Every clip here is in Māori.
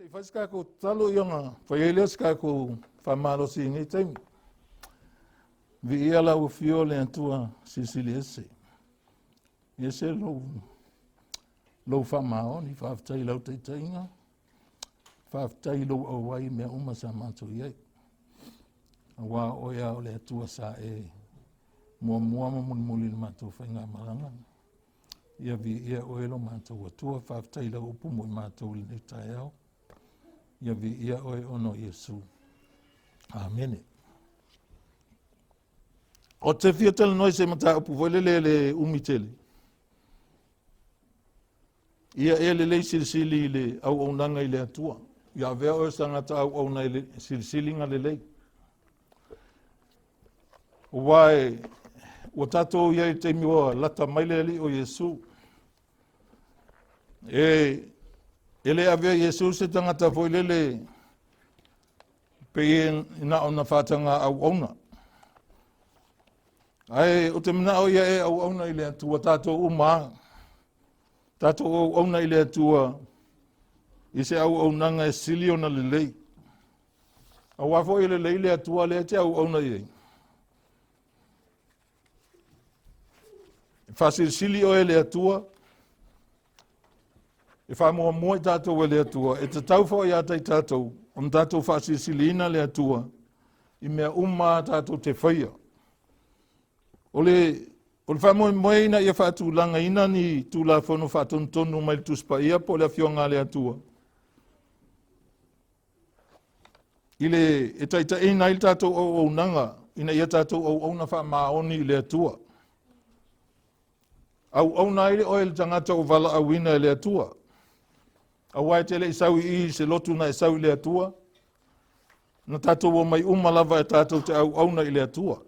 Se faz kako talo yonga, failes kako Faamalosi ngi taimi. Vi ala o fiole antua SILISILI. Ese lo Faamaoni, whaftai lau teitainga. Whaftai lo awai mea umasa mātou iei. Awa oia o le atua sa mua muli mātou whainga maranga. Ia vi ia oelo mātou atua, whaftai lau upu mui mātou li tai au. Ia vi ia oe ono Iesu. Amen. O te fiatele noi se mata upu voilele le umitele. Ia LELEI SILISILI le AUAUNAGA i le atua. Ia vea oe sangata AUAUNAGA SILISILI nga LELEI. Wae, o tatou ia i te miwa lata maileli o Iesu. Ele avea Iesu se tangata voilele pe ina ona whātanga AUAUNA. Ai, o te mana o ia AUAUNA i le atua tātou uma. Tātou AUAUNA i le atua i se AUAUNAGA sili ona LELEI. A wafo i LELEI le atua le te AUAUNA i ei. Whasilisili o le atua. E whamoa i tātou le atua. E te taufo i atai tātou. Om tātou whasilisili ina le atua. I mea tātou te whaia. O le whamoa ina ia whaatūlanga ina ni tūla whono whaatontonu mai tuspa ia po le awhionga le atua. E taita ina i tātou AUAUNAGA. Ina ia tātou AUAUNA whaamaoni le atua. AUAUNA ile o ele tangata o vala awina le atua. Awai te le isau i se lotu na isau le atua. Na tātou o mai lava e tātou te AUAUNA i le atua.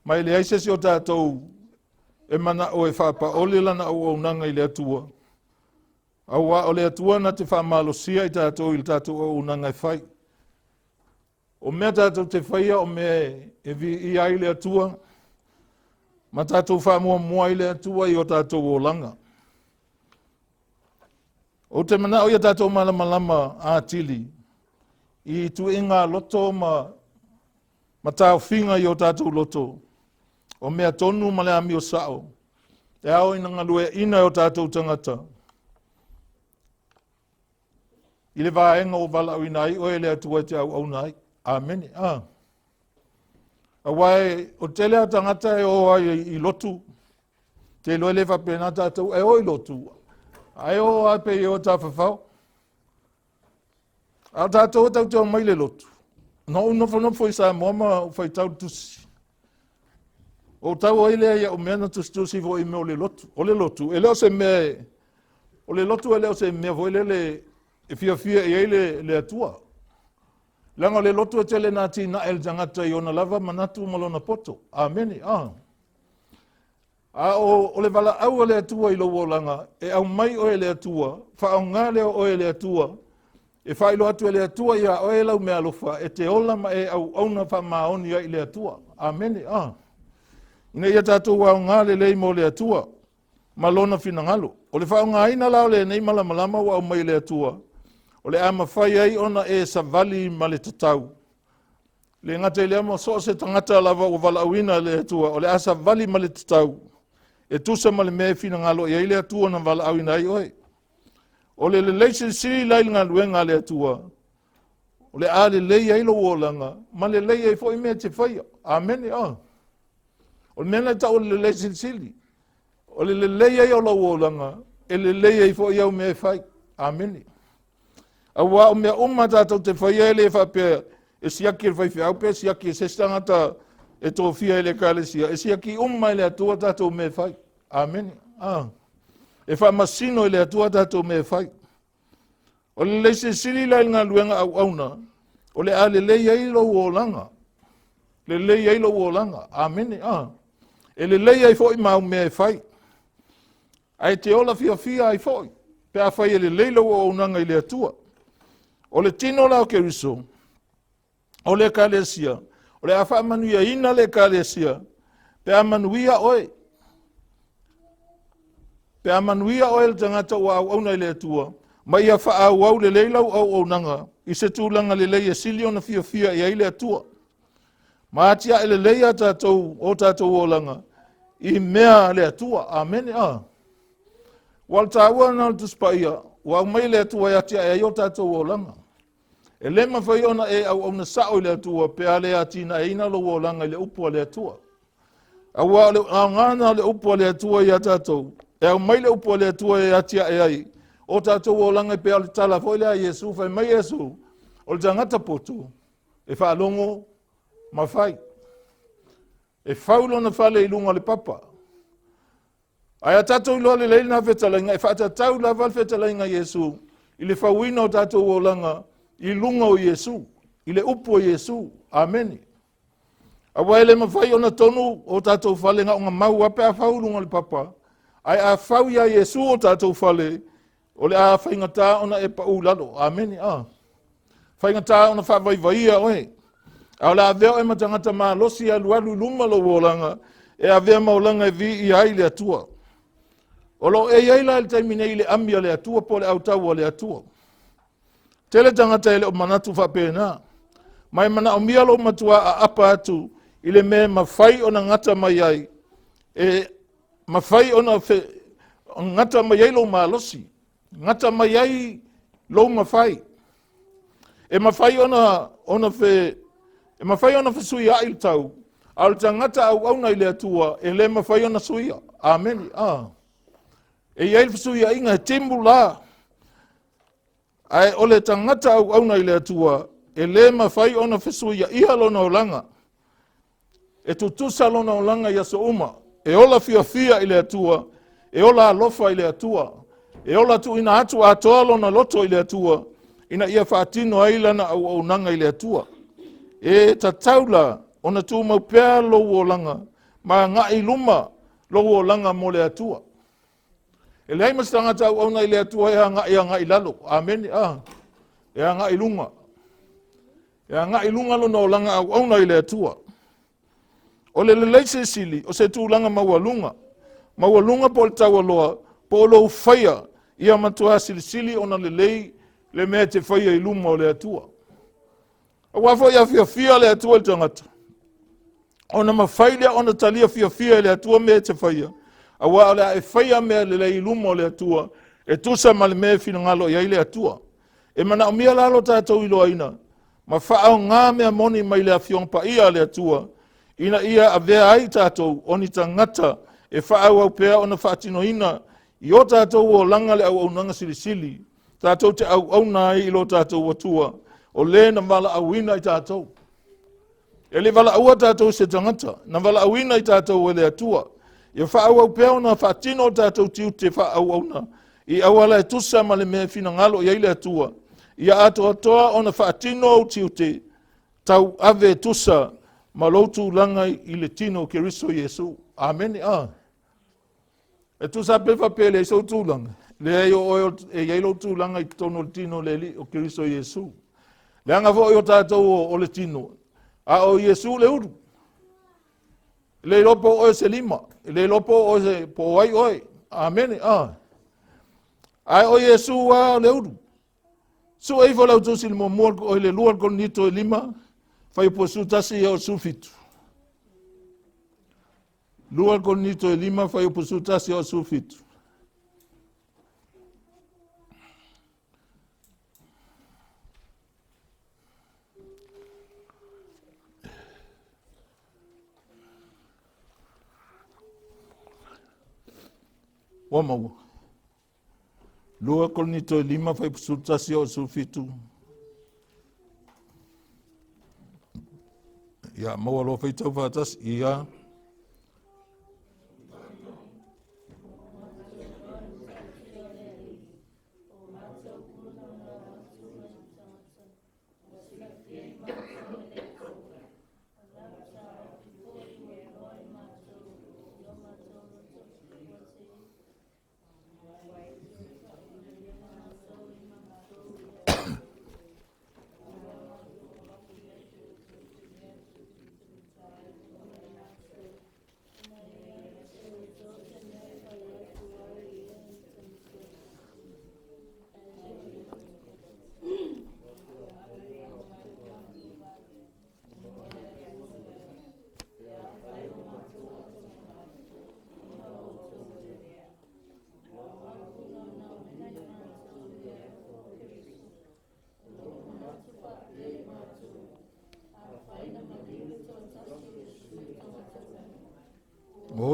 Mai le aisesi o tātou e mana o e whapa ole lana AUAUNAGA i le atua. Aua o le atua na te Faamalosia i tātou i tātou AUAUNAGA e whai. O mea tātou te whaia o mea e vi i ai le atua. Ma tātou whaamua i le atua i o tātou o langa. O te mana o ia tātou malama ātili. I tu inga loto ma tāu whinga i o tātou loto. O mea tonu ma le ami o sao. E ao ina ngalue ina o tātou tangata. I le vaenga o vala au inai o e le atua te AUAUNA. Amen. Awai, o te lea tangata e o ai i lotu. Te loe le whapena tātou e o i lotu. Ai o ai pe i o tā whawhau. A tātou o tau te o mai le lotu. No unofo i sa moama o Faitau Tusi. O tau o ile ia o mena tusi vo i me o le lotu. O le lotu. E leo se mea, o le lotu e leo se mea vo ile le e fia i eile le atua. Langa le lotu e tele nati na el jangata i ona lava manatu malona poto. Amen. O le vala au le atua i lo langa. E au mai o le atua. Fa au ngā leo o le atua. E wha ilo atu e le atua ia o e lau mea lofa. E te ola ma e au auna wha maoni i le atua. Amen. Ina ia tātou au ngā LELEI mo le atua. Malona fina ngalo. O le wha au ngā ina lao le nei malama wa au mai le atua. O le ama whai ai ona e savali ma le tatau. Le ngata le ama so se tangata lava o vala awina le atua. O le asa vali ma le tatau. E tusa ma le mea fina ngalo i le atua na vala awina ai oe. O le LELEI SILISILI lai ngā luenga le atua. O le a LELEI ai lo wolanga. Ma LELEI ai fo i mea te whaia. Amen. O le mena ta o le LELEI SILISILI. O le LELEI ai o lo wolanga. E LELEI ai fo i au mea whai. Amen. Awa o mea tātou te whaia ele e whapea. E siaki e whai whiau pia, siaki e sestangata e tō whia ele kālesia. E siaki ele atua tātou mea whai. Amen. E whamasino ele atua tātou mea whai. O le LELEI SILISILI lai ngā luenga AUAUNA. O le a LELEI ai lo wolanga. LELEI ai lo wolanga. Amen. E LELEI ai fo i mau mea whai. Ai te ola fia ai fo i. Pe a whai e LELEI lo AUAUNAGA i le atua. O le tino lao Keriso, o le kalesia, o le awha manuia ina le kalesia, pe a manuia oe. Pe a manuia oe le tangata o AUAUNA i le atua, Ma ia whaau lelei lau auaunaga i se tūlanga lelei e sili ona fia i aile atua. Ma atia e lelei a tātou o tātou olanga i mea le atua. Amen. Wal tāua na tuspaia, wa mai le atua ia tia e o tātou olanga. E le mawhai ona e au na sao le atua, pe ale atina e ina lo olanga le upua le atua. Awa le ngana le upua le atua ia tātou. E au mai le upua le atua e atia e ai. O tātou olanga pe ale tala foi le a Yesu, fai mai Yesu. O le tangata potu, e whaalongo mawhai. E whaulo na whale i lunga le papa. Ai a tātou iloa le leina whetalainga, e whaatatau la wal whetalainga Yesu. I le whawina o tātou olanga, i lunga o Yesu. I le upu o Yesu. Amen. A waele mawhai ona tonu o tātou whale nga unga mau ape a whaulunga le papa. Ai a whau ia Yesu o tātou whale, o le a whaingata ona e pa ulalo. Amen. Whaingata ona whawaivaia oe. A la veo e matangata maa losi a lualu luma lo wolanga, e a vea maulanga e vi i ai le atua. O lo e iaila le taimine i le ambia le atua po le autau le atua. Tele tangata ele o manatu whapena. Mai mana o mia lo matua a apa atu, i le me mawhai o na ngata mai ai. E mawhai o na ngata mai ai lo maa losi. Ngata mai ai lo mawhai. E mawhai o na sui a il tau. Al tangata au auna i le atua, e le mawhai o na suia. Amen. E iai sui a inga he timbu la. Ai o le tangata au auna i le atua, e le mawhai o na suia iha lona o langa. E tutusa lona o langa ia so uma. E ola fia i le atua, e ola alofa i le atua. E ola tu ina atu atoa lona loto i le atua, ina ia whaatino ailana au aunanga i le atua. E tataula ona tu maupea lo wolanga ma ngai luma lo wolanga mo le atua. E lei mastanga tau ona i le atua e ngai lalo. Amen. E ngai lunga. E ngai lunga lo no langa au ona i le atua. O le lelei se sili o se tu langa mawalunga. Mawalunga po le tawaloa po lo faya ia matua silisili ona lelei le mea te faya i luma o le atua. Wafo ia fia le atua le tangata. Ona mawhailia ona talia fia le atua mea te whaia. Awa ole e whaia mea le iluma le atua. E tusa ma le mea fina ngalo ia le atua. E mana o mia lalo tātou ilo aina. Ma whaao ngā mea moni mai le afiongpa ia le atua. Ina ia a vea ai tātou oni tangata. E whaao au pea ona whaatino ina. I o tātou o langa le au nanga silisili. Tātou te au nai ilo tātou atua. O le na wala awina i tātou. E le wala aua tātou se tangata. Na wala awina i tātou e le atua. Ia whaau au pēo na whaatino tātou tiu te whaau au na. I awala e tusa ma le mea fina ngalo i le atua. Ia ato atoa o na whaatino au tiu te tau ave tusa ma loutu langa i le tino Keriso Yesu. Amen. E tusa pefa pele e so tūlanga. Le e eilo tūlanga i tono le tino le li o Keriso Yesu. Le anga fo o tātou o le tino. A o Yesu le uru. Le lopo o se lima. Le lopo o se po ai oi. Amen. Ai o Yesu a le uru. Su ei fola utusi le momor o le luar Korinito e lima. Fai po su tasi o su fitu. Luar Korinito e lima fai po su tasi o su fitu. Wamawa. Lua Korinito e lima fai pusutasi o sufitu. Ia maua lo Faitau fatas ia.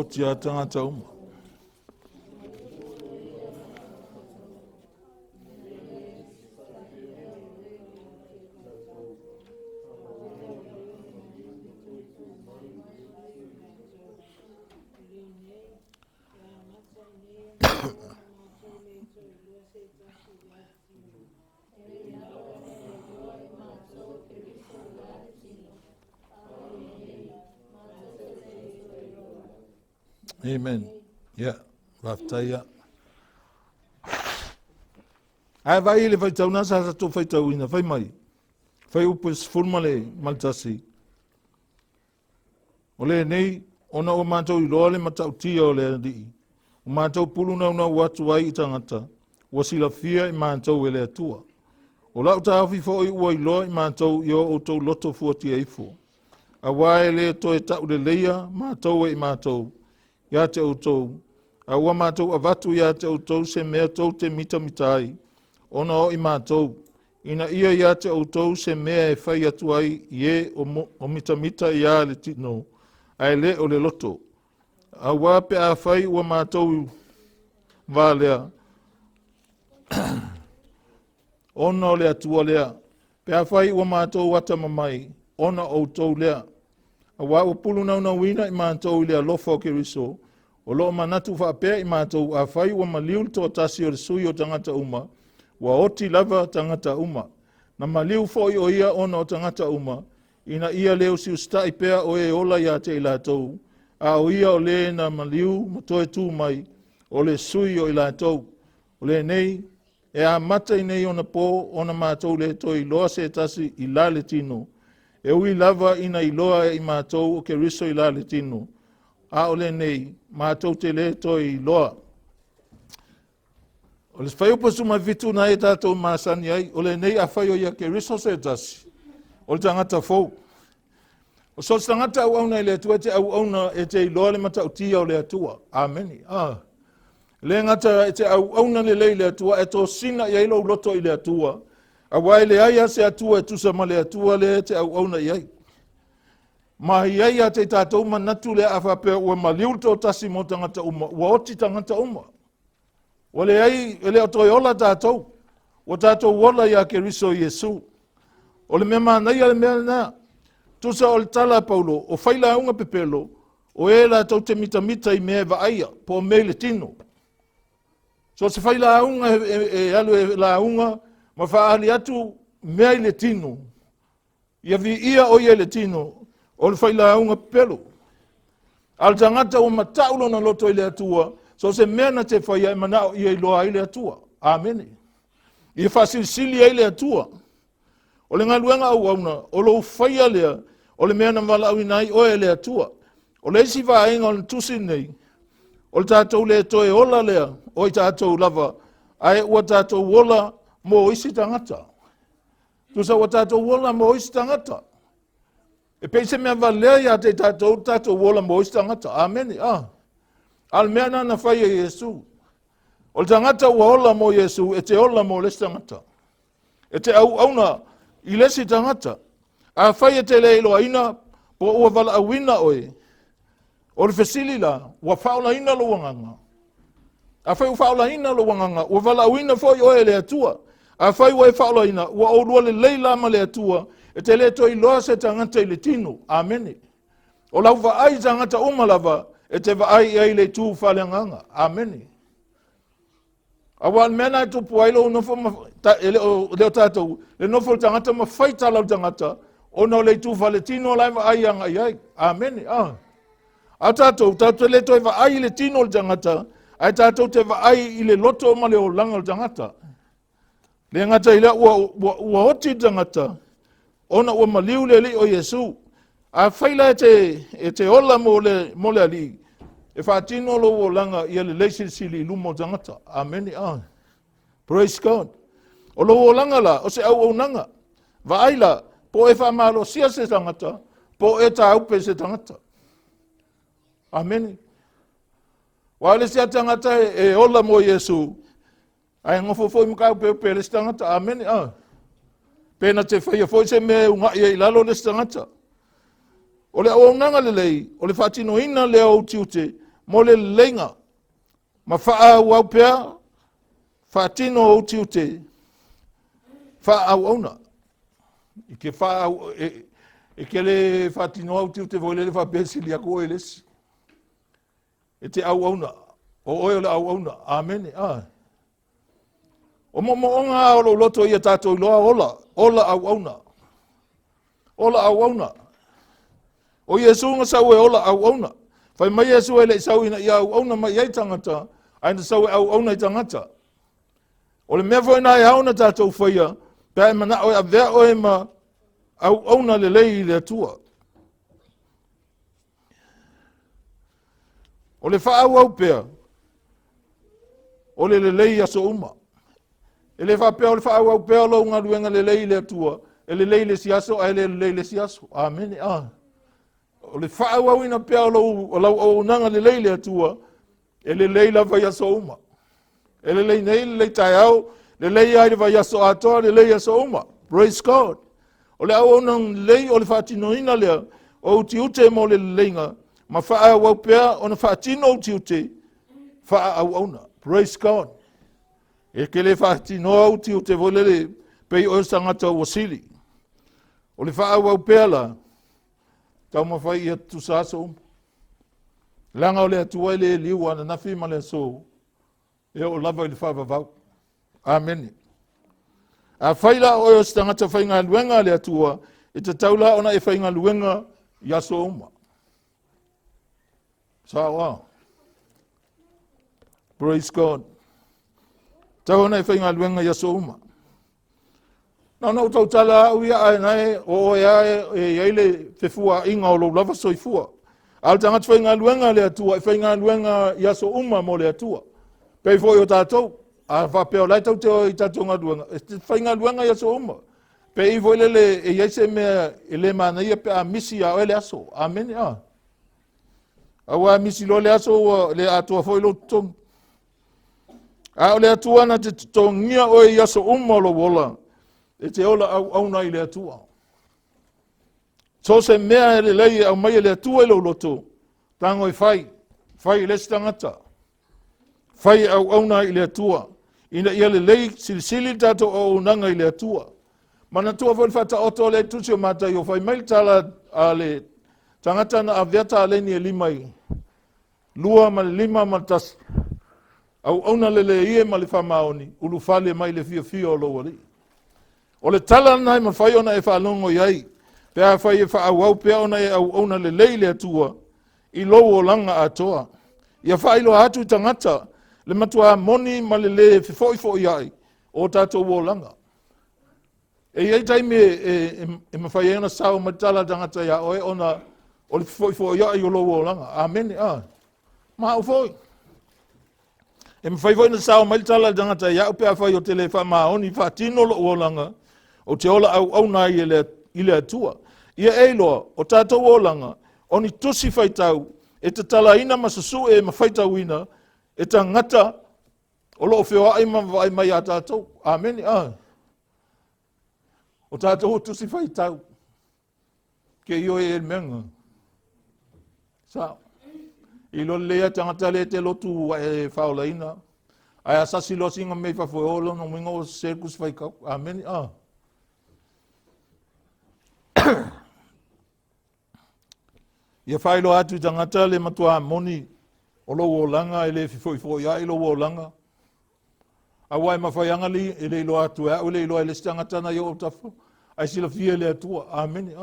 oti a tangata uma. Amen. Yeah, waftaia. Ai vai le Faitau na sa to Faitau ina fai mai. Fai upes formale maltasi. Ole nei ona o matou I loa le matau tia o le di. O matou puluna una watu ai tangata. Wasila fia I matou ele atua. O lau tawhi fo I ua I loa I matou yo o tau loto fuati eifo. A wae le to e tau le leia matou I matou. Ya te outou. A ua matou avatu ya te outou se mea tou te mita mitai. Ona o I matou. Ina ia ya te outou se mea e whai atu ai ie o mita mita ia le tino. Ai le o le loto. A ua pe a whai ua matou valea. Ona o le atua lea. Pe a whai ua matou wata mamai. Ona outou lea. A wā o pulu nau wina I mātou I lea lofa o Keriso. O loo manatu whaapea I mātou a whai ua maliu to tasi o le sui o tangata uma. Wa oti lava tangata uma. Na maliu foi o ia ona o tangata uma. Ina ia leo si usta I pea o e ola ia te ilatou. A o ia o le na maliu matoe tū mai. O le sui o ilatou. O le nei. E a mata I nei ona po ona mātou le toi loa se tasi I la le tino. E ui lava ina I loa I mātou o Keriso I la le tino. A o le nei, mātou te le toi I loa. O le whai upa suma vitu na e tātou māsani ai, o le nei a whai o ia Keriso se tasi. O le tangata fau. O so tangata au auna I le atua te au auna e te I loa le mata utia o le atua. Ameni. Le ngata e te au auna le lei le atua, e to sina I ailo loto I le atua. A wai le aia se atua e tusa ma le atua le te au auna iai. Ma iai a te tātou manatu le a whapea ua maliu tō tasi mo tangata uma, ua oti tangata uma. Wa le ai, le o toi ola tātou, o tātou ola ia Keriso Iesu. O le mea mānai a le mea nā, tusa o le tala Paulo, o whaila unga pepelo, o e la tau te mita I mea va aia, po me le tino. So se whaila unga e alu e la unga, ma whaali atu mea I le tino. Ia vi ia o ia le tino, o le whaila unga pelo. Al tangata o mataulo na loto I le atua, so se mea na te whaia e manao ia I loa I le atua. Amen. Ia whasilisili I le atua. O le ngaluenga au auna, o lo whaia lea, o le mea na wala au inai o e le atua. O le isi whaenga o le tusi nei, o le tātou le toe ola lea, o I tātou lava, ai ua tātou ola mo isi tangata. Tusa ua tātou ola mo isi tangata. E peise mea valea ia te tātou ola mo isi tangata. Amen. Al mea na whai e Iesu. O le tangata ua ola mo Iesu, e te ola mo lesi tangata. E te au auna I lesi tangata. A whai e te leilo aina, po ua vala awina oe. O le fesili la, ua whaola ina lo wanganga. A whai ua whaola ina lo wanganga, ua vala awina foi oe le atua. A whai ua e whaola ina, ua oulua le leila ma le atua, e te le toi loa se tangata I le tino. Amen. O lau va ai tangata umalava, e te va ai ai le tū whaleanganga. Amen. Awa mena e tupu ailo nofo leo tātou, le nofo tangata ma whaita lau tangata, o no le tū whale tino lai va ai anga iai. Amen. A tātou le toi va ai le tino le tangata, ai tātou te va ai I le loto ma le o langa le tangata. Le ngata ila ua oti tangata, ona ua maliu le li o Iesu. A whaila e te ola mo le ali. E whaatino lo o langa ia le leisi sili lumo tangata. Amen. Praise God. O lo o langa la, o se au nanga. Va aila, po e Faamalosi se tangata, po e ta upe se tangata. Amen. Wa le se tangata e ola mo Iesu. Ai ngofo foi mo ka upe le se tangata. Amen. Pena te whaia foi se me unga ia I lalo le se tangata. O le au nanga lelei, o le whaatino ina le au tiute, mo le lenga ma faa au pea fa tino o tiute fa auauna ke fa ke le fa tino o tiute vo le fa besili a ko eles te auauna o le auauna amen o mo onga o loto ia tato loa ola auauna o Yesu nga sau e ola auauna fai mai Yesu ele sau ina ia auauna mai ai tangata ai sau auauna i tangata o le mea foi na e hauna tatou faia pe mana o avea o e ma auauna lelei le atua o le faa au pea o le lelei aso uma ele fa pea o le faa au pea lo nga luenga lelei le atua ele lelei le siaso ai le lelei le siaso amen o le faa au ina pea o lau nanga lelei le atua ele lelei la vai aso uma ele lelei nei le tai au lelei ai le vai aso atoa lelei aso uma praise God o le au nang lei o le faa tinoina lea o utiute mo le leinga ma faa au pea o na faa tino utiute faa au praise God e ke le faa tino utiute vo lele pei o sangata o sili o le faa au pea la tau mawhai ia tusaso langa o le atua le liwa na nafi ma le so e o lava i le whavavau amen a whaila o e stangata whainga luenga le atua e te taula ona e whainga luenga ia so uma sawa praise God tau ona e whainga luenga ia so uma no tau tala au ia ai nai o ia e ele fefua inga o lo lava soifua. Al tanga whainga luenga le atua, whainga luenga ia so uma mo le atua. Pei foi o tātou, a whapeo lai tau te o i tātou ngā luenga. Whainga luenga ia so uma. Pei foi lele e iaise mea e le mana ia pe a misi a o le aso. Amen a. Awa misi lo le aso le atua foi lo tom. A o le atua na te tongia o ia so uma lo wola. E te ola au nai le atua. So se mea le lei au mai le atua lo loto. Tango i fai le stangata. Fai au nai le atua. Ina ia le lei silisili tato au nanga i le atua. Mana tua fai fata oto le tusi o mata i o fai mai tala a le tangata na aviata a leni e limai. Lua ma le lima ma tas. Au na le ie ma le famaoni. Ulu fale mai le fia o lo wali. O le tala nai ma whai ona e whaalongo iai. Pea whai e whaawau pea ona e au ona le leile atua. I lowo langa atoa. Ia whailo atu tangata. Le matua moni ma le le fo iai. O tato wo langa. E iai taime e ma whai ena sao ma tala tangata ia oe ona. O le fo iai o lowo langa. Amen. Ma au foi. E ma whai na sao ma tala tangata ia o pea whai o tele wha maoni wha tino lo langa. O te ola au nai i le atua. Ia eiloa, o tātou olanga, o ni tusi faitau, e te tala ina masusu e ma faitau ina, e ta ngata, o loo whio ai ma vai mai a tātou. Amen. O tātou tusi faitau, ke io e menga. Sa, i lo lea tangata le te lotu e whaola ina, ai asasi lo singa mei whafoe no minga o serkus faikau. Amen. Ia whailo atu tangata le matua moni o lo o langa e le fifo ia i lo o langa. A wai mawhaianga li e le ilo atu e le ilo e le stangata na i o tafu. Ai sila fia le atua. Amen.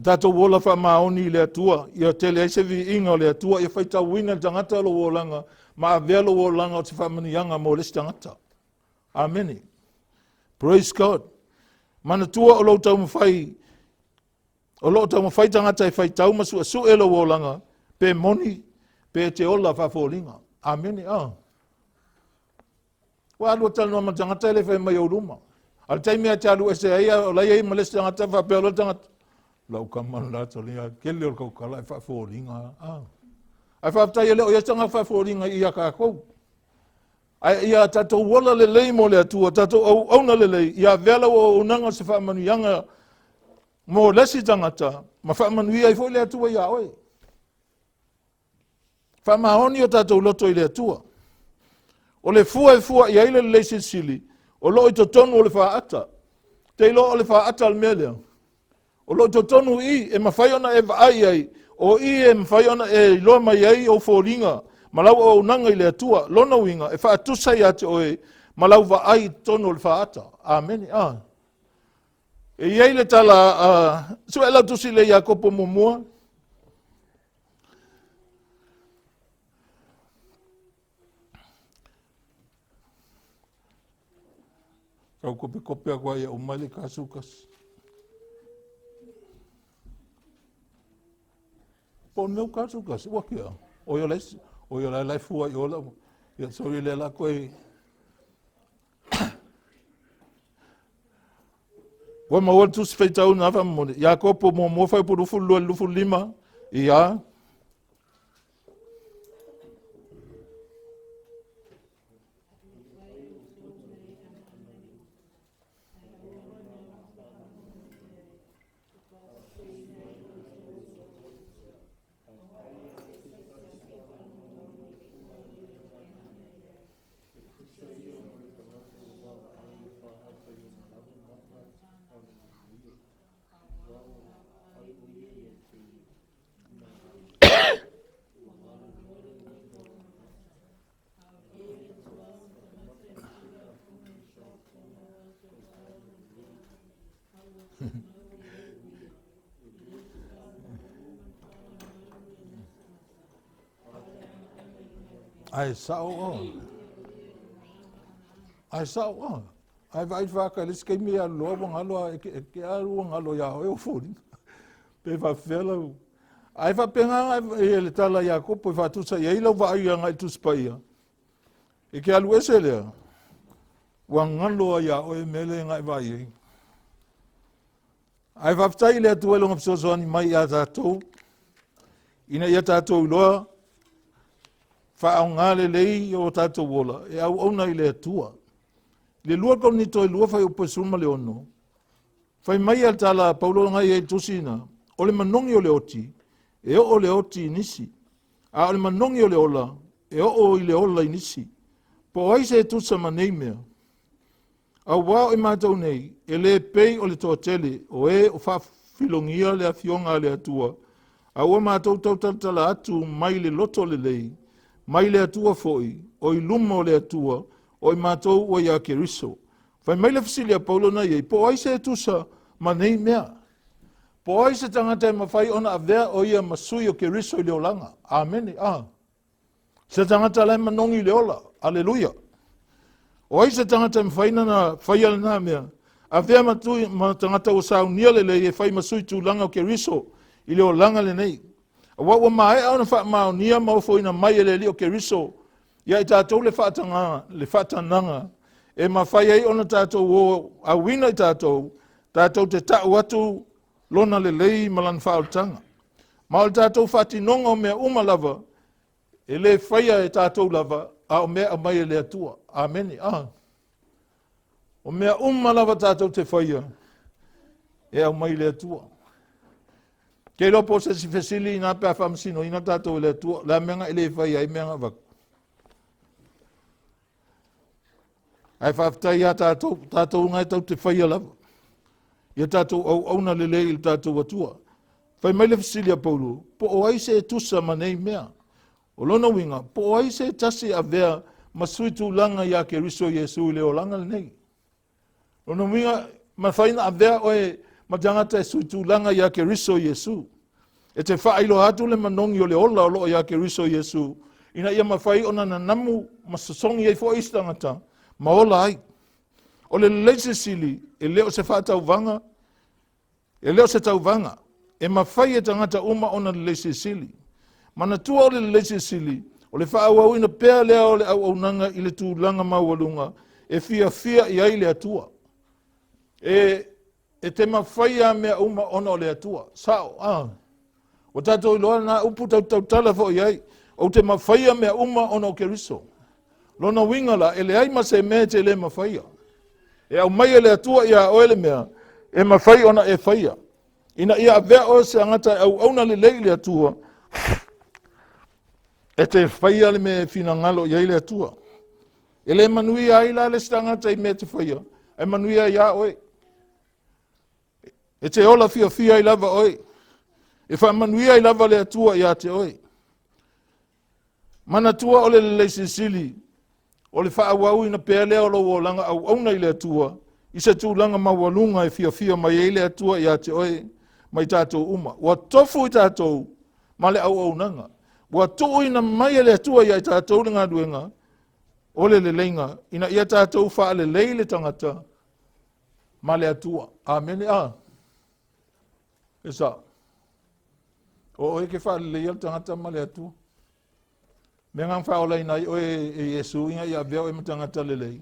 Tato wola wha maoni le atua. Ia tele eise vi inga le atua. Ia whaita wina tangata lo o langa. Ma a vea lo o langa o te whamanianga mo le stangata. Amen. Praise God. Mana tua o lo tau mawhai. O lo tau mawhai tangata e whai tau masu a su e lo langa, pe moni, pe te ola whawhoringa. Amen. Wa alu tala no ma tangata le whai mai o ruma. Al taimi a te alu e se aia, o lai ei malesi tangata whapea lo tangata. Lau kamanu la tolia, kele o kaukala e whawhoringa. Ai whaptai leo, ia tanga whawhoringa i a kākou. Ai ia tatou wala le lei mo le atua, tatou au na le lei, ia vela o unanga se whamanuianga, mo lesi tangata, ma whamanuia i fo le atua ia oe. Whamahoni o tātou loto i le atua. O le fua i aile le silisili, o lo i totonu o le whaata. Te ilo o le whaata al mea lea. O lo i totonu i e mawhai ona e vaai ai, o i e mawhai ona e loa mai ai o fōringa, malau o unanga i le atua, lona winga, e whaatusai ate o e, malau vaai tonu o le whaata. Amen. E iei le tala, sua e lau tusi le Iakopo mumua. Kau kope a koe o mai le kasukas. Pon meu kasukas, ua kia. O yo lai fua i ola. Ia sori le la koe. Wa mawal tusi Faitau na fa mo. Iakopo mo fai po lufu lima. Ia. Ai sao. Ai vai vaca eles que me alô ngalo que alu ngalo ya o furi. Pe va fela. Ai va penga ele tala Iakopo va tu sai ele vai nga tu spaia. E que alu esele. Wa ngalo ya o mele nga vai. Ai va tai le tuelo ngapso ani mai ya tatou. Ina ya tatou loa. Whaonga LELEI o tātou wola, e AUAUNAGA i le ATUA. Le lua Korinito e lua whai upu suma le ono. Whai mai al tala paulo ngai e Tusi na, o le manongi o le oti, e o le oti nisi. A o le manongi o le ola, e o i le ola i nisi. Po ai se tusa manei mea. A wao e mātou nei, e le pei o le toatele, o e o whawhilongia le awhionga le ATUA. A ua mātou tautala atu mai le loto LELEI. Mai le atua foi, o i luma o le atua, o i mātou o ia Keriso. Whai mai le fasilia paulo na iei, po ai se tusa manei mea. Po ai se tangata e mawhai ona avea o ia masui o Keriso i leolanga. Amen. Se tangata lai manongi leola. Aleluia. O ai se tangata e mawhaina na whaiala na mea. Avea matui ma tangata o sao nia LELEI e whai masui tūlanga o Keriso i leolanga le nei. Wa mai ona fa ma nia mo fo ina mai le o Keriso ya ita to le fatanga le fatananga e ma fai ai ona tato wo a wina tato te ta watu lona LELEI malan fautanga ma tato fati nongo me uma lava e le fai e tato lava a me a mai le atua amen o me uma lava tato te fai e a mai le atua. Ke lo po se fesili ina pa famsino ina tato le tu la menga ele fai ai menga va. Ai fa ya tato ngai tau te fai la. Ya tato au na LELEI il tato watua. Fai mai le fesili a Paulo. Po o ai se tusa manei mea. O lona winga po ai se tasi avea masui tu langa ya Keriso Yesu le o langa nei. Lona winga ma fai na avea o matangata e suitulanga ya Keriso Yesu. E te whailo atu le manongi o le ola o loo ya Keriso Yesu. Ina ia mawhai ona na namu masasongi e fo istangata. Ma ola ai. O le LELEI e leo se whaatau vanga. E leo se tau vanga. E mawhai e tangata uma ona le LELEI. Mana tua o le LELEI. O le whaau ina pēr lea o le AUAUNAGA i le tūlanga maualunga. E fia i ai le atua. E te mawhaia mea uma ona o le atua. Sao, O tātou iloa na upu tala fo iai. O te mawhaia mea uma ona o Keriso. Lona wingala, ele ai ma se mea te le mawhaia. E au mai le atua ia oele mea, e mawhai ona e whaia. Ina ia avea o se angata au auna LELEI le atua. e te whaia le me fina ngalo i le atua. E le manui ai la le stangata i me te whaia. E manui ai a oe. E te ola fia i lava oe. E wha manui ai lava le atua i a te oe. Mana tua o le lelei silisili. O le wha awau ina pēr lea o lo o langa au auna i le atua. I se tūlanga mawalunga e fia mai e le atua i a te oe. Mai tātou uma. Wa tofu i tātou. Ma le AUAUNAGA. Wa tuu ina mai e le atua i a tātou le ngā duenga. O le leleinga. Ina ia tātou wha le leile tangata. Ma le atua. Amen. Esa. O ke wha le leile tangata ma le atua. Me ngang wha o lai nai o e Yesu inga ia veo e matangata le lei.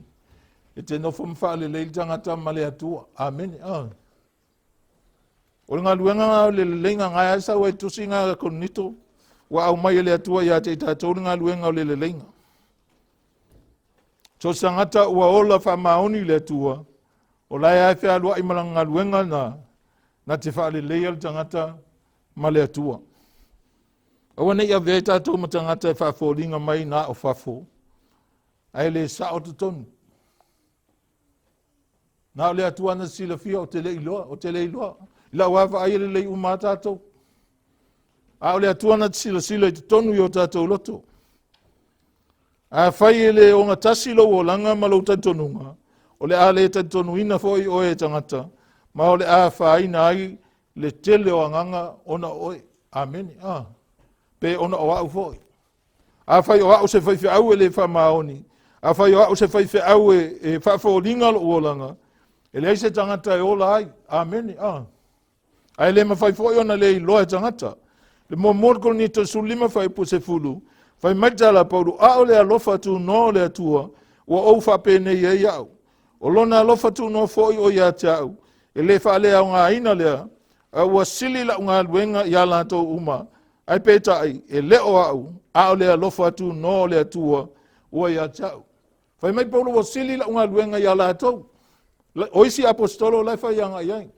E te nofo mwha le leile tangata ma le atua. Amen. O ngā luenga le leinga ngai asa o e tusi ngā Korinito. Wa au mai le atua ia te tātou ngā luenga o le leinga. So sangata ua ola wha maoni le atua. O lai ai whea lua imala ngā luenga na te wha le leile tangata ma le atua. Awa nei a vea tātou matangata e whawhoringa mai nā o whawho. Ai le sa o tutonu. Nā o le atua na sila fia o te leiloa. Ila wawa ai le lei uma tātou. A o le atua na sila i tutonu i o tātou loto. A whai le o ngā tasilo o langa ma lau taitonunga. O le a le taitonu ina foi o e tangata. Ma o le a whaina ai le tele o anganga ona oe. Amen. Pe ona o au foi. A whai o au se whaiwhi au e le whamaoni. A whai o au se whaiwhi au e whawhoringa o langa. E le aise tangata e ola ai. Amen. Ai le mawhai foi ona le i loa e tangata. Le mo Korinito sulima whai pu se fulu. Whai maitala pauru a o le alofa tu no le atua. Wa ou whapene i e iau. O lona alofa tu no foi o ia te au. E le whale au ngā ina lea. Ua sili la ngā luenga i ala tau uma. Ai peta ai e leo au. A o le alofa tu no le atua. Ua ia te au. Whai mai pauru wa sili la ngā luenga i ala tau. Oisi apostolo lai whai anga iai.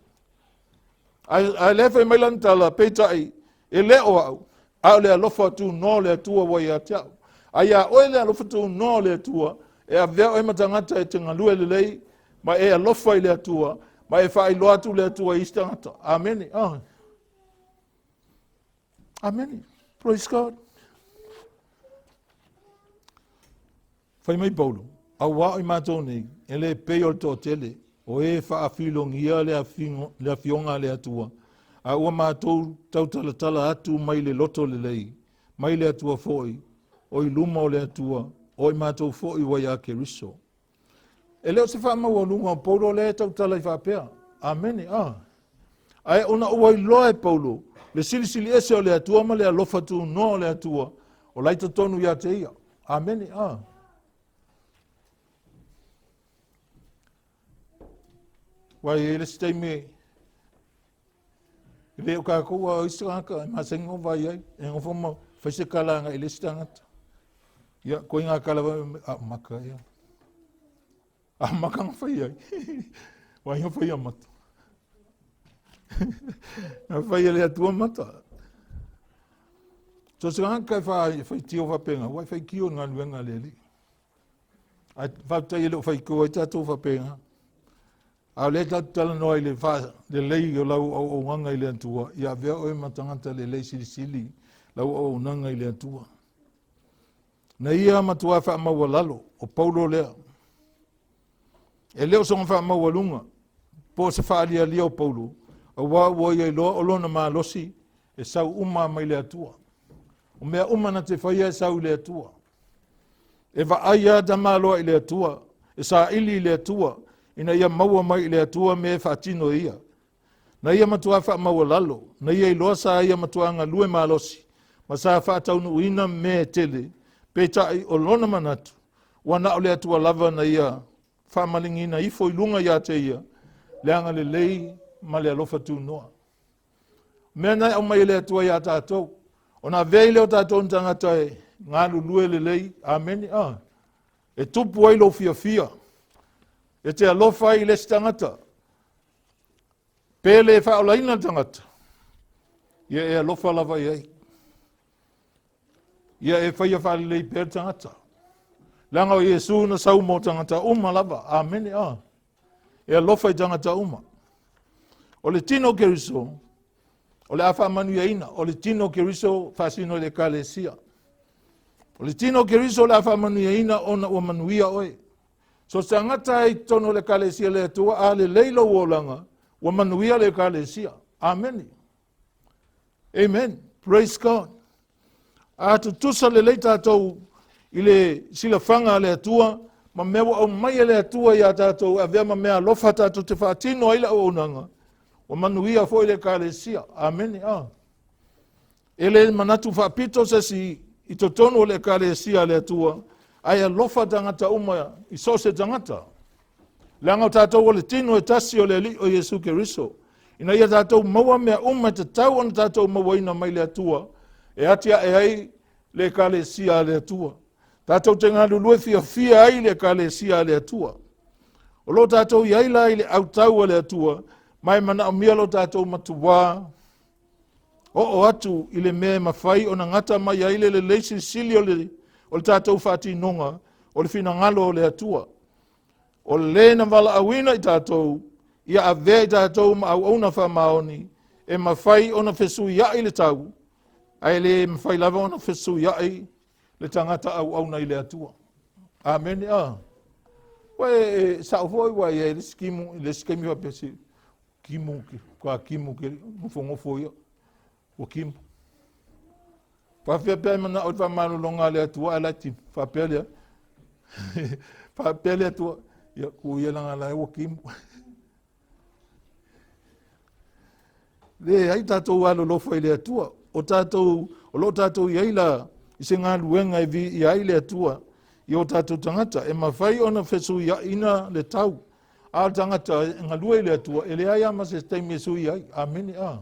Ai le whai mai lantala peta ai. E leo au. A o le alofa tu no le atua wa ia te au. Ai a oe le alofa tu no le atua. E a veo e matangata e te ngalue le lei. Ma e alofa i le atua. Ma e whai loa tu le atua i stangata. Amen. Amen. Praise God. Whai mai Paulo. A wao i mātou nei. E le peo tō tele. O e whaafilongia le fionga le atua. A ua mātou tautalala atu mai le loto le lei. Mai le atua foi. O i luma o le atua. O i mātou foi wa ia Keriso. E leo se whaama ua lunga o Paulo le tautala i whapea. Amen. Ai ona ua i loa e Paulo. Le silisili ese o le atua ma le alofa tu no o le atua. O laita tonu ia te ia. Amen. Wai e le steime. Le o ka koua o isangaka. Ma sengo vai ai. E ngofo ma whaise kalanga i le stangata. Ia koe ngā kalawa. Maka ia. Maka ngā whai ai. Wai ngā whai amata. Ngā whai le atua mata. So se ngā whai tio whapenga. Wai whai kio ngā nuenga le li. Whautai e leo whai kua i tātou whapenga. A le tala noa i le lei o lau au nganga i le atua. Ia vea oe matangata le lei silisili. Lau au nganga i le atua. Na ia matua wha maua lalo. O Paulo lea. E leo songa wha maua lunga. Po se wha alia lia o Paulo. A wā ia i loa o lona maa losi. E sau uma mai le atua. O mea uma na te whaia e sau le atua. E wa aia da maa loa i le atua. E sa ili i le atua. Ina ia maua mai i le atua me whaatino ia. Na ia matua wha maua lalo. Na ia i loa sa ia matua anga lue maa losi. Ma sa whaataunu uina me tele. Peta i o lona manatu. Wana o le atua lava na ia. Whamalingi na ifo i lunga ia te ia. Leanga le lei ma le alofa tu noa. Mea nai au mai le atua ia tātou. O na vei leo tātou ntangata e. Ngā lulue le lei. Amen. E tupu ai lo fia fia. E te alofa i le stangata. Pele e whaolaina tangata. Ia e alofa lava iai. ia e whaia whalelei pēr tangata. Langa o Iesu na sau mo tangata uma lava, amene a. E alofa i tangata uma. O le tino Keriso, o le awha manuia ina, o le tino Keriso whasino le kalesia. O le tino Keriso le awha manuia ina ona o manuia oe. So tangata i tono le kalesia le atua a le leilo wolanga, o manuia le kalesia. Amen. Amen. Praise God. A tutusa le leita tau i le silafanga le atua, ma mewa au mai le atua i a tātou, a vea ma mea lofa tātou te whaatino ila o unanga, o manuia fo i le kalesia. Amen. Ele manatu whaapito se si i totono le kalesia le atua, ai a lofa tangata uma i sose tangata. Langa tātou o le tino e tasi o le li o Yesu Keriso. Ina ia tātou maua mea te tau ana tātou maua ina mai le atua, e atia e ai le kalesia le atua. Tātou te ngā lulue fia ai le kalesia le atua. O lo tātou iai lai le autau le atua, mai mana o mia lo tātou matuwa, o atu i le mea mawhai o na ngata mai ai le leisi sili o le tātou whati nonga, o le fina ngalo o le atua. O le na wala awina i tātou, ia a vea i tātou ma au auna whamaoni, e mawhai o na whesu iai le tau, ai le mawhai lava o na whesu iai le tangata au auna i le atua. Amen. Wai sa foi wai le skimu wa pesi kimu kwa kimu ke mfongo foi o kimu. Pa fe pe mana o va malo longa le atua ala ti fa pele. Fa pele tu ya ku ya langa la o kimu. Le ai tatou alo lo foi le atua o tatou o lo tatou yaila i se ngā luenga i ai le atua i o tātou tangata, e mawhai ona whesu ia ina le tau, a tangata ngā lue le atua, e le ai ama se teimi e sui ai, amene a.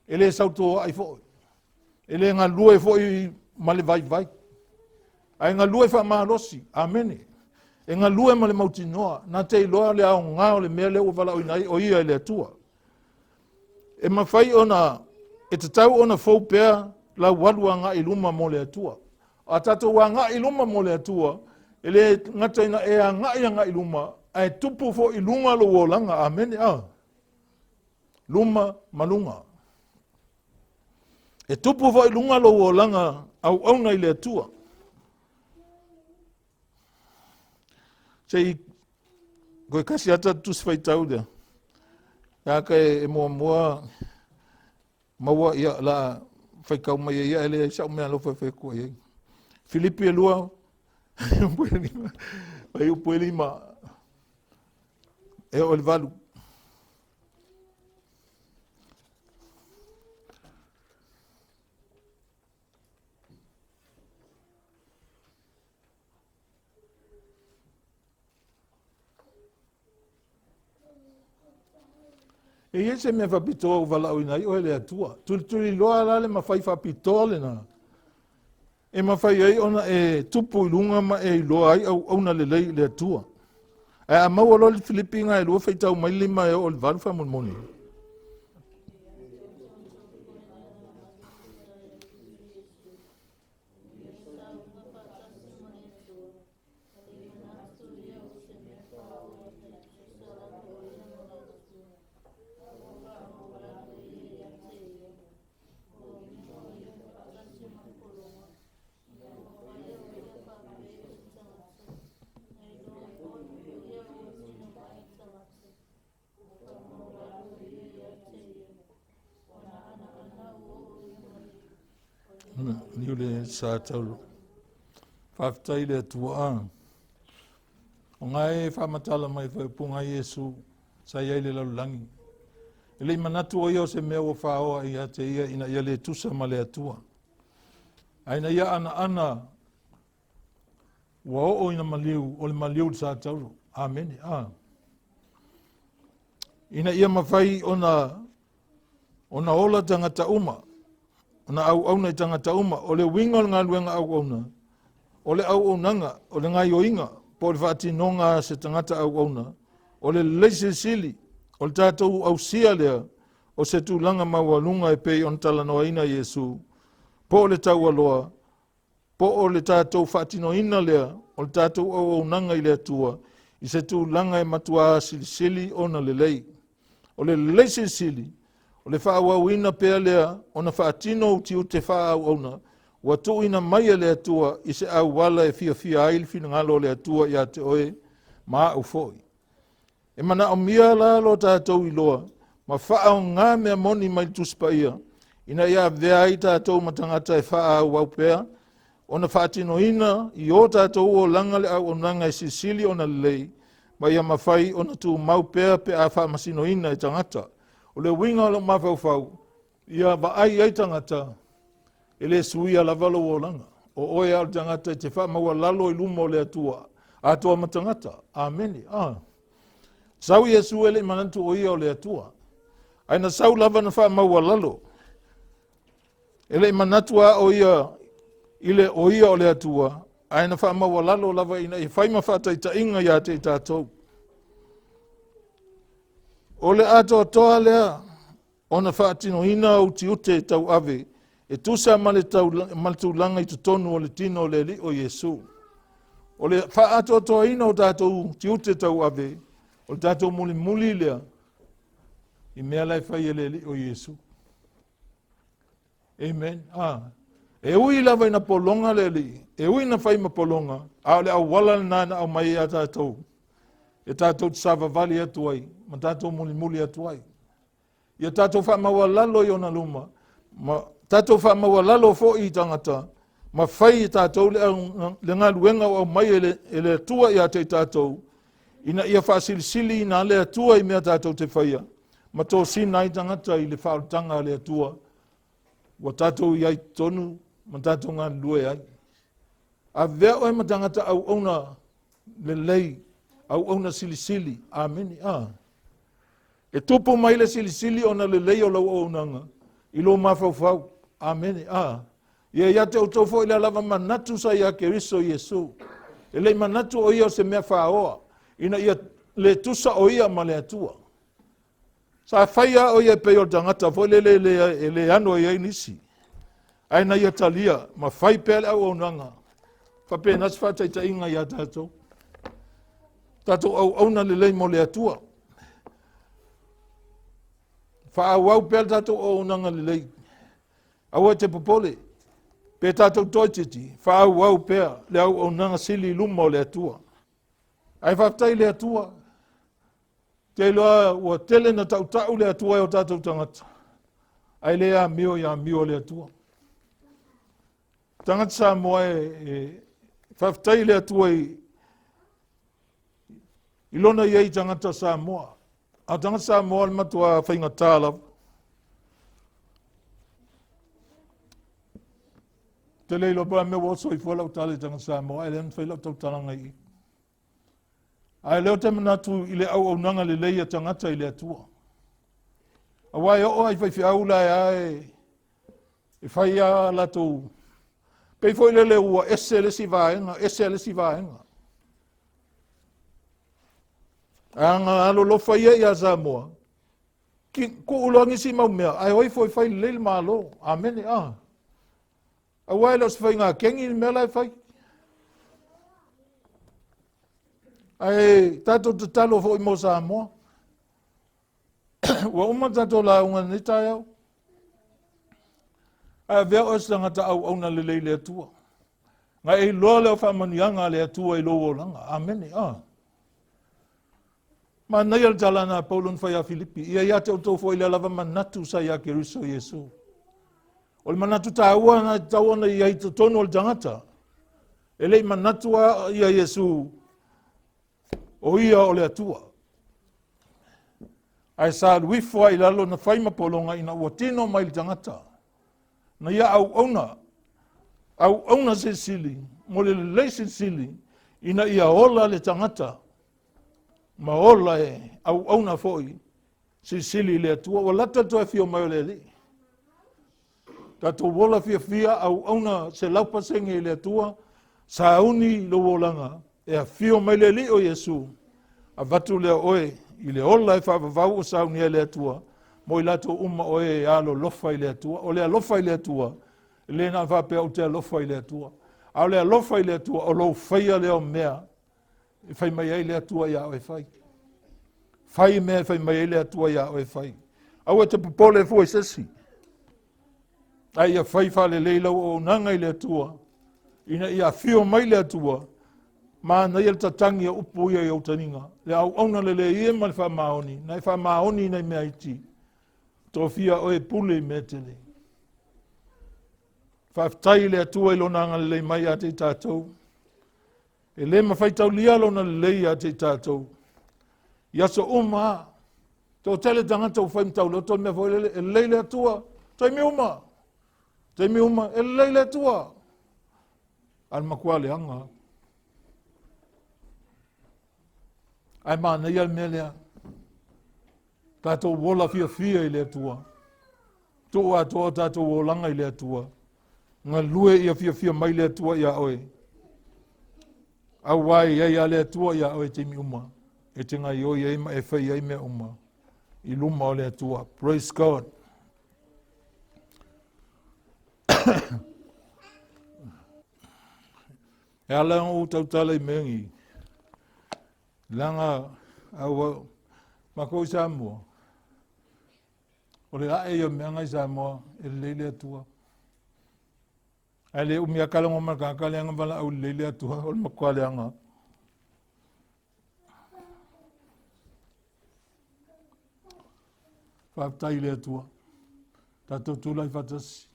E le sauto ai fo, e le ngā lue fo i male vai, ai ngā lue Faamalosi, amene, e ngā lue male mauti noa, nā te iloa le au ngā o le mea leo wala o inai o ia le atua. E mawhai ona, e te tau ona fau pēr, la walua ngā iluma mo le atua. A tatou wa ngā iluma mo le atua, e le ngata ina e a ngā iluma, ai tupu fo ilunga lo wolanga, amene a. Luma malunga. E tupu fo ilunga lo wolanga, au auna i le atua. Sei, koe kasi ata tusi Faitau dea. Ka e mua, maua ia la whaikau mai ia ele sa mea lo whai ko ia. Filipi e lua vai upu e lima e o le valu. E ese me whapitoa o wala oina o ele atua. Tuli loa lale ma whai whapitoa le na. E ma whai ai ona e tupu ilunga ma e loa ai au auna LELEI le atua. E a maua lo le Filipi nga e lua Faitau mai lima e o le valu whamon. Niule sa taulu. Whaftai le atua. O ngai whamatala mai whaipunga Iesu sa iai le laulangi. E le manatu o ia se mea o whaoa i ate ia ina ia le tusa ma le atua. Aina ia ana wa o ina maliu o le maliu sa taulu. Amen. Ina ia mawhai ona ola tangata uma. Ona au auna i tangata uma, o le winga o ngā luenga au auna, o le au aunanga, o le ngai oinga, po le whaati nonga se tangata au auna, o le SILISILI, o le tātou au sia lea, o se tūlanga mawalunga e pei on tala noa ina Iesu, po o le tau aloa, po o le tātou whaatinoina lea, o le tātou auaunanga i le atua, i se tūlanga e matua silisili o na lelei. O le lelei silisili, o le whaauauina pēr lea, o na whaatino uti ute whaauauna, ua tuuina mai le atua, i se au wala e fia aili fina ngalo le atua i a te oe, maa au foi. E mana o mia la lo tātou iloa, ma whaau ngā mea moni mai tuspa ia, ina ia vea i tātou matangata e whaau au pēr, o na whaatino ina i o tātou o langa le au nanga i silisili o na lelei, ma ia mawhai o na tū mau pēr pe a whaamasino ina i tangata. O le winga o le mawhauwhau, ia waai ai tangata, e le suia lavalo o langa. O oe au tangata i te whaamaua lalo i luma o le atua matangata. Ameni. Sau Yesu ele manantu o ia o le atua. Aina sau lava na whaamaua lalo. Ele manatua o ia ile o ia o le atua, aina whaamaua lalo lava ina i whaima whaataita inga ia te i tātou. O le ato toa lea, o na whaatino ina o ti ute tau ave, e tusa male tūlanga i tutonu o le tino o le li o Yesu. O le whaato toa ina o tātou ti ute tau ave, o le tātou muli lea, i mea lai whai e le li o Yesu. Amen. E ui lava ina polonga le li, e ui na whai ma polonga, a le au wala nana au mai a tātou. E tātou tsava vali atu ai, ma tātou muli atu ai. Ia tātou whaamaua lalo i ona luma, ma tātou whaamaua lalo fo i tangata, ma whai i tātou le ngā luenga au mai e le atua i a te tātou, ina ia whaasilisili ina le atua i mea tātou te whaia, ma tō sina i tangata i le whaotanga le atua, wa tātou i ai tonu, ma tātou ngā lue ai. A vea oi ma tangata au ona lelei, au ona silisili, ameni, E tupu mai le silisili o na lelei o lau aunanga, i lo mawhauwhau, ameni, Ia te o fo i le lava manatu sa ia Keriso Yesu. E le manatu o ia o se mea whaoa, ina ia le tusa o ia ma le atua. Sa whaia o ia peo tangata, fo le ano ia inisi. Aina ia talia, ma whai pele au aunanga. Whape nasi whataita inga ia tātou. Tātou au auna lelei mo le atua. Whaau pele tātou au aunanga lelei. Aua te popole. Pe tātou toititi. Whaau pele le au aunanga sili luma o le atua. Ai whaftai le atua. Te loa ua tele na tau le atua o tātou tangata. Ai le a mio le atua. Tangata sa moa whaftai le atua i lona iei tangata sa moa. A tangata sa moa le matua whainga tāla. Te leilo pa me woso i fualau tāle tangata sa moa. Ai leon whailau tau talanga i. Ai leo te manatu i le au nanga le leia tangata i le atua. A wai o ai whai aula e whai a latou. Pei foi le ua ese le si vaenga. Anga alo lo fai ia za moa. Ki ku ulangi si mau mea, ai hoi foi fai le malo. Amen. A wai lo fai nga kengi me lai fai. Ai tato talo foi mo sa moa. Wa uma tato la unga ni tayau. A vea o sangata au auna lelei le atua. Nga e loa leo whamanianga le atua i loo langa. Amen. Ma nei al talana Paulun whai a Filipi. Ia te o tau fo i le lava manatu sa ia Keriso Yesu. O le manatu taua na taua i ai tono o le tangata. E lei manatu a ia Yesu. O ia o le atua. Ai sa luifua i lalo na whaima polonga ina ua tino mai le tangata. Na ia au auna silisili, mo le lei silisili, ina ia ola le tangata, ma ola au auna foi, silisili le atua, o lata toa fio mai o le li. Tato wola fia au auna se laupa senge le atua, sa auni lo wolanga, e a fio mai le li o Yesu, a vatu le oe, i le ola e whavavau o sa auni le atua, mo i lato uma oe e alo lofa i le atua, o le alofa i le atua, Le na whapea o te alofa i le atua. Au le alofa i le atua, o lou whaia leo mea, e whai mai ei le atua ia o e whai. Whai mea whai mai ei le atua ia o e whai. Au e te popole fua i sesi. Ai ia whai whale leilau o nanga i le atua. Ina ia whio mai le atua. Ma na ia tatangi a upu ia i au taninga. Le au auna le ie ma le whamaoni. Nai whamaoni nei mea iti. Trofia o e pule i mea tele. Whaftai le atua i lonanga le mai a te tātou. E le ma Faitau lia lona le lei a te tātou. Ia so uma. Tō tele tangata u whaimtau leo tō mea fwoi e lei le atua. Toi mi uma. Toi mi uma e lei le atua. Al makua le anga. Ai mana ia mea lea. Tātou wola fia i le atua. Tō atoa tātou wolanga i le atua. Ngā lue ia fia mai le atua ia oe. Au wai ia le atua ia oe te mi uma. E te ngai o ia ima e whai ia mea uma. I luma o le atua. Praise God. E ala o tautala i mengi. Langa au mako i Samoa. O le ae ia meanga i Samoa e leile atua. Ale umia kalango maraka le anga vala au leile atua o le makua le anga. Whaptai le atua. Tato tula i fatasi.